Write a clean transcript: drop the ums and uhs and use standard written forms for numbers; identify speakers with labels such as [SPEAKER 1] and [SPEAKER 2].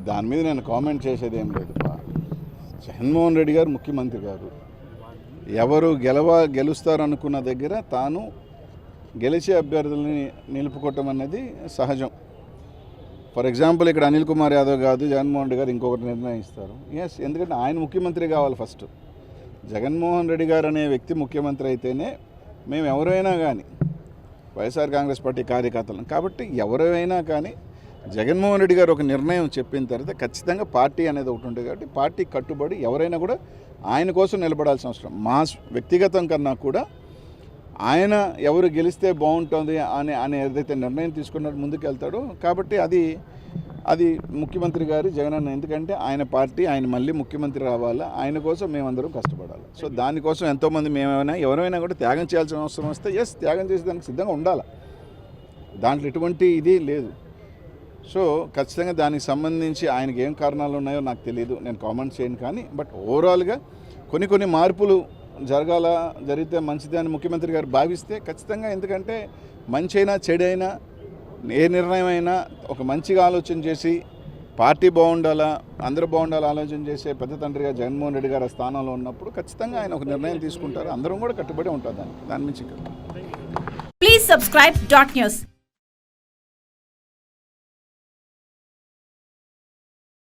[SPEAKER 1] దాని మీద నేను కామెంట్ చేసేది ఏం లేదు. జగన్మోహన్ రెడ్డి గారు ముఖ్యమంత్రి గారు, ఎవరు గెలుస్తారనుకున్న దగ్గర తాను గెలిచే అభ్యర్థులని నిలుపుకోవటం అనేది సహజం. ఫర్ ఎగ్జాంపుల్ ఇక్కడ అనిల్ కుమార్ యాదవ్ కాదు, జగన్మోహన్ రెడ్డి గారు ఇంకొకటి నిర్ణయిస్తారు. ఎస్, ఎందుకంటే ఆయన ముఖ్యమంత్రి కావాలి ఫస్ట్. జగన్మోహన్ రెడ్డి గారు అనే వ్యక్తి ముఖ్యమంత్రి అయితేనే మేము ఎవరైనా కానీ వైఎస్ఆర్ కాంగ్రెస్ పార్టీ కార్యకర్తలను, కాబట్టి ఎవరైనా కానీ జగన్మోహన్ రెడ్డి గారు ఒక నిర్ణయం చెప్పిన తర్వాత ఖచ్చితంగా పార్టీ అనేది ఒకటి ఉంటుంది. కాబట్టి పార్టీ కట్టుబడి ఎవరైనా కూడా ఆయన కోసం నిలబడాల్సిన అవసరం. మా వ్యక్తిగతం కన్నా కూడా ఆయన ఎవరు గెలిస్తే బాగుంటుంది అని ఏదైతే నిర్ణయం తీసుకున్నట్టు ముందుకు వెళ్తాడో, కాబట్టి అది ముఖ్యమంత్రి గారి జగన్ అన్న. ఎందుకంటే ఆయన పార్టీ, ఆయన మళ్ళీ ముఖ్యమంత్రి రావాలా, ఆయన కోసం మేమందరం కష్టపడాలి. సో దానికోసం ఎంతోమంది ఎవరైనా కూడా త్యాగం చేయాల్సిన అవసరం వస్తే ఎస్, త్యాగం చేసేదానికి సిద్ధంగా ఉండాలి. దాంట్లో ఎటువంటి ఇది లేదు. సో ఖచ్చితంగా దానికి సంబంధించి ఆయనకి ఏం కారణాలు ఉన్నాయో నాకు తెలియదు, నేను కామెంట్ చేయను. కానీ బట్ ఓవరాల్గా కొన్ని మార్పులు జరిగితే మంచిది అని ముఖ్యమంత్రి గారు భావిస్తే ఖచ్చితంగా, ఎందుకంటే మంచి అయినా చెడైనా ఏ నిర్ణయం అయినా ఒక మంచిగా ఆలోచన చేసి పార్టీ బాగుండాలా, అందరూ బాగుండాలా ఆలోచన చేసే పెద్ద తండ్రిగా జగన్మోహన్ రెడ్డి గారు స్థానంలో ఉన్నప్పుడు ఖచ్చితంగా ఆయన ఒక నిర్ణయం తీసుకుంటారు. అందరం కూడా కట్టుబడి ఉంటారు దాని నుంచి.
[SPEAKER 2] Please subscribe .news.